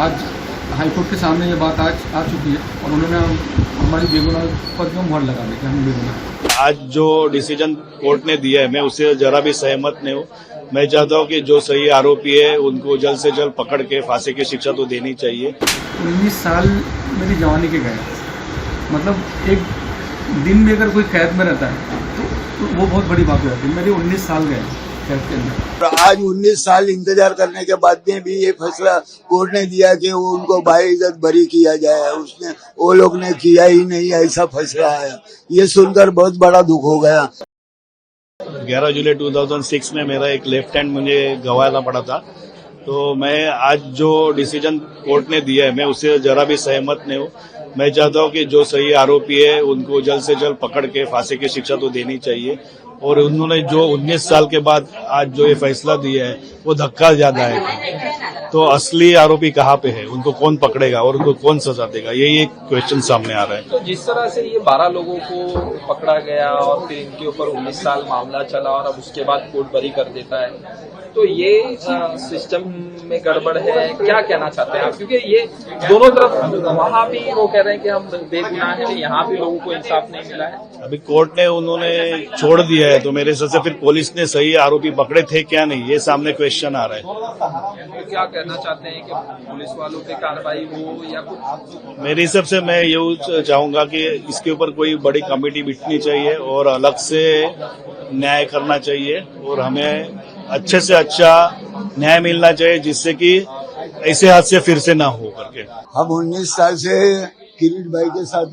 आज हाईकोर्ट के सामने ये बात आज आ चुकी है और उन्होंने हमारी बेगुनाह पर जो मुहर लगा दी कि हम बेगुनाह। आज जो डिसीजन कोर्ट ने दिया है मैं उससे जरा भी सहमत नहीं हूँ। मैं चाहता हूँ कि जो सही आरोपी है उनको जल्द से जल्द पकड़ के फांसी की शिक्षा तो देनी चाहिए। 19 साल मेरी जवानी के गए, मतलब एक दिन भी अगर कोई कैद में रहता है तो वो बहुत बड़ी बात हो जाती है। मेरे 19 साल गए कैद के अंदर। आज 19 साल इंतजार करने के बाद में भी ये फैसला कोर्ट ने दिया कि वो उनको बाइज्जत बरी किया जाए। उसने वो लोग ने किया ही नहीं, ऐसा फैसला आया। ये सुनकर बहुत बड़ा दुख हो गया। 11 जुलाई 2006 में मेरा एक लेफ्ट हैंड मुझे गंवाना पड़ा था, तो मैं आज जो डिसीजन कोर्ट ने दिया है मैं उससे जरा भी सहमत नहीं हूँ। मैं चाहता हूँ कि जो सही आरोपी है उनको जल्द से जल्द पकड़ के फांसी की शिक्षा तो देनी चाहिए। और उन्होंने जो 19 साल के बाद आज जो ये फैसला दिया है वो धक्का ज्यादा है। तो असली आरोपी कहाँ पे है, उनको कौन पकड़ेगा और उनको कौन सजा देगा, यही एक क्वेश्चन सामने आ रहा है। तो जिस तरह से ये 12 लोगों को पकड़ा गया और फिर इनके ऊपर 19 साल मामला चला और अब उसके बाद कोर्ट बरी कर देता है, तो ये सिस्टम में गड़बड़ है, क्या कहना चाहते हैं आप? क्योंकि ये दोनों तरफ, वहाँ भी वो कह रहे हैं कि हम बेगुनाह हैं, यहाँ भी लोगों को इंसाफ नहीं मिला है। अभी कोर्ट ने उन्होंने छोड़ दिया है, तो मेरे हिसाब से फिर पुलिस ने सही आरोपी पकड़े थे क्या नहीं, ये सामने क्वेश्चन आ रहा है। तो क्या कहना चाहते हैं कि पुलिस वालों पे कार्रवाई हो या कुछ? मेरे हिसाब से मैं ये चाहूंगा कि इसके ऊपर कोई बड़ी कमेटी बिठनी चाहिए और अलग से न्याय करना चाहिए और हमें अच्छे से अच्छा न्याय मिलना चाहिए, जिससे कि ऐसे हादसे फिर से ना हो करके। हम 19 साल से किरीट भाई के साथ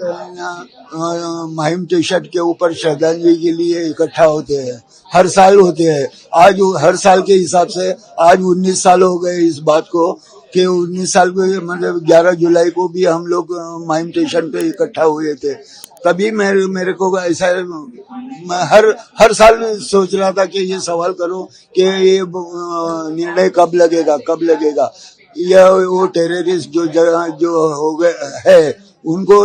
माहिम टी शर्ट के ऊपर श्रद्धांजलि के लिए इकट्ठा होते हैं, हर साल होते हैं। आज हर साल के हिसाब से आज 19 साल हो गए इस बात को कि 19 साल को, मतलब 11 जुलाई को भी हम लोग माहिम टी शर्ट पे इकट्ठा हुए थे। तभी मेरे को ऐसा, मैं हर साल सोच रहा था कि ये सवाल करो कि ये निर्णय कब लगेगा। यह वो टेररिस्ट जो हो गए है उनको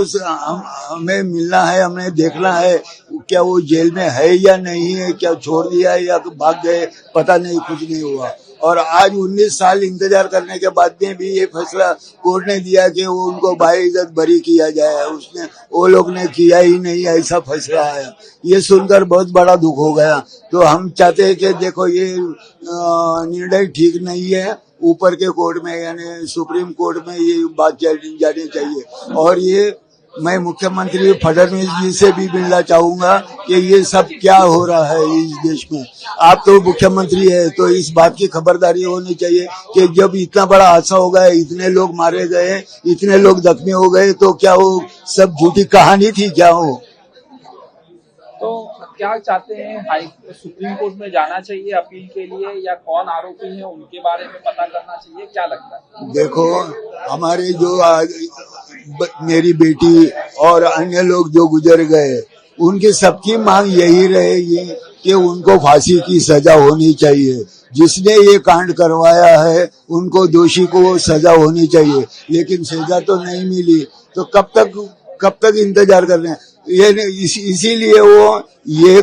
हमें मिलना है, हमें देखना है क्या वो जेल में है या नहीं है, क्या छोड़ दिया है या भाग गए, पता नहीं, कुछ नहीं हुआ। और आज 19 साल इंतजार करने के बाद में भी ये फैसला कोर्ट ने दिया कि वो उनको बाइज्जत बरी किया जाए। उसने वो लोग ने किया ही नहीं, ऐसा फैसला आया। ये सुनकर बहुत बड़ा दुख हो गया। तो हम चाहते हैं कि देखो ये निर्णय ठीक नहीं है। ऊपर के कोर्ट में यानी सुप्रीम कोर्ट में ये बात जानी चाहिए। और ये मैं मुख्यमंत्री फडणवीस जी से भी मिलना चाहूंगा कि ये सब क्या हो रहा है इस देश में। आप तो मुख्यमंत्री है, तो इस बात की खबरदारी होनी चाहिए कि जब इतना बड़ा हादसा हो गया, इतने लोग मारे गए, इतने लोग जख्मी हो गए, तो क्या वो सब झूठी कहानी थी क्या हो? तो क्या चाहते हैं, सुप्रीम कोर्ट में जाना चाहिए अपील के लिए या कौन आरोपी है उनके बारे में पता करना चाहिए, क्या लगता है? देखो, हमारे जो मेरी बेटी और अन्य लोग जो गुजर गए, उनकी सबकी मांग यही रहेगी कि उनको फांसी की सजा होनी चाहिए। जिसने ये कांड करवाया है उनको, दोषी को सजा होनी चाहिए। लेकिन सजा तो नहीं मिली, तो कब तक इंतजार कर रहे हैं? इसीलिए वो ये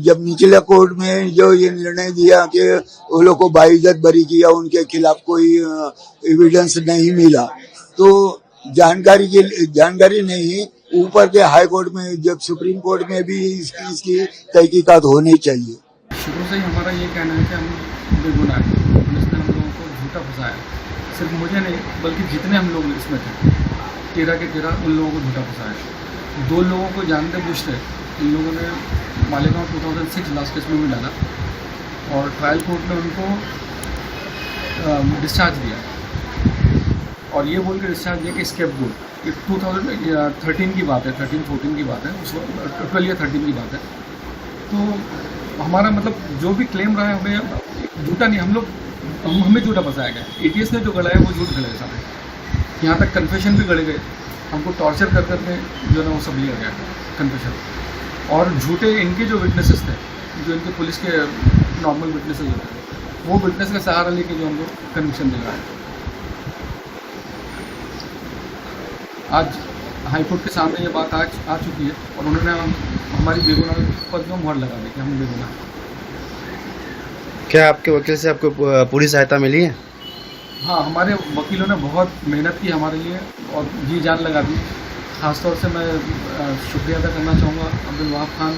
जब निचले कोर्ट में जो ये निर्णय दिया कि वो लोग को बाइज्जत बरी किया, उनके खिलाफ कोई एविडेंस नहीं मिला, तो जानकारी नहीं, ऊपर के हाई कोर्ट में, जब सुप्रीम कोर्ट में भी इसकी तहकीकात होनी चाहिए। शुरू से ही हमारा ये कहना है कि हम बेगुनाह हैं। पुलिस ने हम लोगों को झूठा फंसाया, सिर्फ मुझे नहीं बल्कि जितने हम लोग इसमें थे 13 के 13 उन लोगों को झूठा फंसाया। 2 लोगों को जानते बूझते इन लोगों ने मालेगांव 2006 लास्ट केस में भी डाला और ट्रायल कोर्ट ने उनको डिस्चार्ज दिया और ये बोल के डिस्चार्ज दिया कि स्केप गोट। ये 2013 की बात है, 13-14 की बात है, उस 12 या 13 की बात है। तो हमारा मतलब जो भी क्लेम रहा है हमें झूठा नहीं, हमें झूठा फंसाया गया। ATS ने जो गढ़ाया वो झूठ गढ़ाया सारे। यहाँ तक कन्फेशन भी गढ़े गए, हमको टॉर्चर कर करके जो ना वो सब लिया गया कन्फेशन। और झूठे इनके जो विटनेसेस थे, जो इनके पुलिस के नॉर्मल विटनेसेस होते थे, वो विटनेस का सहारा लेके जो हमको कन्विक्शन दिला है। आज हाईकोर्ट के सामने ये बात आज आ चुकी है और उन्होंने हमारी बेगुनाह पर जो मुहर लगा दी कि हम बेगुनाह। क्या आपके वकील से आपको पूरी सहायता मिली है? हाँ, हमारे वकीलों ने बहुत मेहनत की हमारे लिए और जी जान लगा दी। ख़ासतौर से मैं शुक्रिया अदा करना चाहूँगा अब्दुल वहाब खान,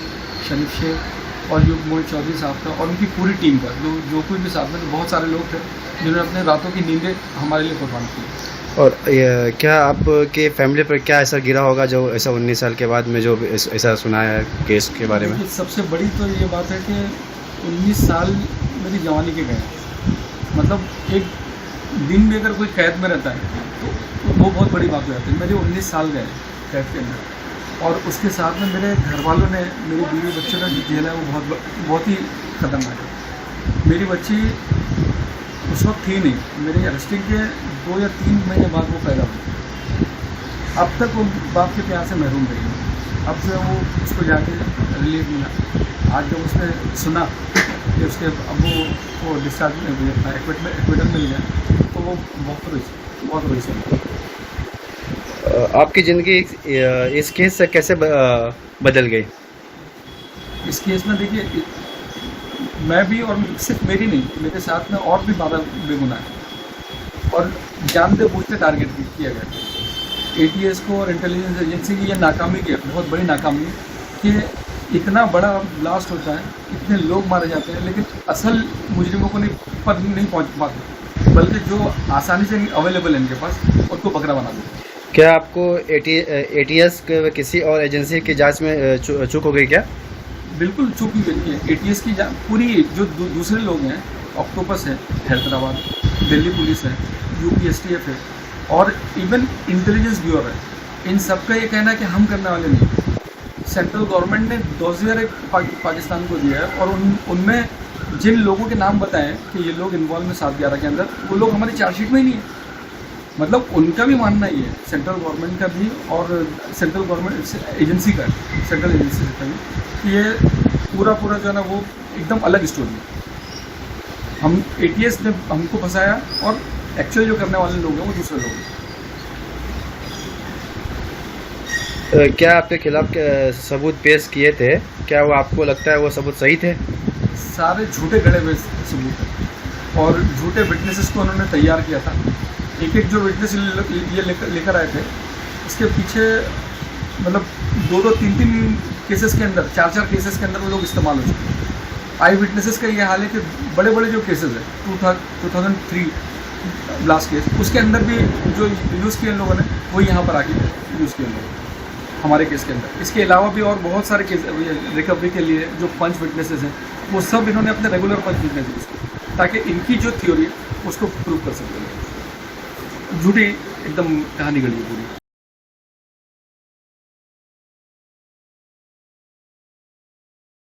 शरीफ शेख और यूब मोहित चौधरी साहब का और उनकी पूरी टीम का, जो कोई भी साथ में बहुत सारे लोग थे जिन्होंने अपने रातों की नींदें हमारे लिए कुर्बान की। और क्या आपके फैमिली पर क्या असर गिरा होगा जो ऐसा 19 साल के बाद में जो ऐसा सुना है केस के बारे में? देखिए, सबसे बड़ी तो ये बात है कि 19 साल मेरी जवानी के गए। मतलब एक दिन में अगर कोई कैद में रहता है तो वो बहुत बड़ी बात हो जाती है। मेरे 19 साल गए कैद के अंदर और उसके साथ में मेरे घर वालों ने, मेरी बीवी बच्चों ने जो झेला है वो बहुत ही खतरनाक है। मेरी बच्ची उस वक्त थी नहीं, मेरे अरेस्टिंग के 2 या 3 महीने बाद वो पैदा हुई। अब तक वो बाप के प्यार से महरूम रही है। अब जो है वो उसको जाके रिलीफ मिला। आज जब उसने सुना कि उसके अब वो डिस्चार्ज में हुआ, एक्विटल मिल गया, तो वो बहुत रोई से। आपकी ज़िंदगी इस केस से कैसे बदल गई? इस केस में देखिए, मैं भी और सिर्फ मेरी नहीं, मेरे साथ में और भी 12 बेगुनाह हैं और जानते बूझते टारगेट किया गया। एटीएस को और इंटेलिजेंस एजेंसी की ये नाकामी की, बहुत बड़ी नाकामी कि इतना बड़ा ब्लास्ट होता है, इतने लोग मारे जाते हैं, लेकिन असल मुजरिमों को नहीं पहुंच पाते, बल्कि जो आसानी से अवेलेबल है इनके पास उनको बकरा बना देते हैं। क्या आपको एटीएस किसी और एजेंसी की जांच में चूक हो गई क्या? बिल्कुल चूक ही गई है। एटीएस की पूरी जो दूसरे लोग हैं, ऑक्टोपस है हैदराबाद, दिल्ली पुलिस है, यूपीएसटीएफ है और इवन इंटेलिजेंस ब्यूरो है, इन सब का ये कहना है कि हम करने वाले नहीं। सेंट्रल गवर्नमेंट ने 10,000 पाकिस्तान को दिया है और उनमें जिन लोगों के नाम बताएं कि ये लोग इन्वॉल्व में 7/11 के अंदर, वो लोग हमारी चार्जशीट में ही नहीं है। मतलब उनका भी मानना ही है, सेंट्रल गवर्नमेंट का भी और सेंट्रल गवर्नमेंट एजेंसी का, सेंट्रल एजेंसी का भी, ये पूरा जो है ना वो एकदम अलग स्टोरी है। हम एटीएस ने हमको फंसाया और एक्चुअली जो करने वाले लोग हैं वो दूसरे लोग हैं। क्या आपके खिलाफ सबूत पेश किए थे, क्या वो आपको लगता है वो सबूत सही थे? सारे झूठे गढ़े हुए सबूत हैं और झूठे विटनेसेस को उन्होंने तैयार किया था। एक जो विटनेस ये लेकर आए थे, इसके पीछे मतलब 2-2, 3-3 केसेस के अंदर, 4-4 केसेस के अंदर वो लोग इस्तेमाल हो चुके हैं। आई विटनेसेस का ये हाल है कि बड़े बड़े जो केसेस हैं, 2003 ब्लास्ट केस, उसके अंदर भी जो यूज़ किए लोगों ने वो यहाँ पर आके यूज़ किए लोग हमारे केस के अंदर। इसके अलावा भी और बहुत सारे केस रिकवरी के लिए जो पंच विटनेसेस हैं वो सब इन्होंने अपने रेगुलर पंच विटनेस यूज़ किए ताकि इनकी जो थ्योरी उसको प्रूव कर सकते हैं। झूठी एकदम कहानी गढ़ी पूरी।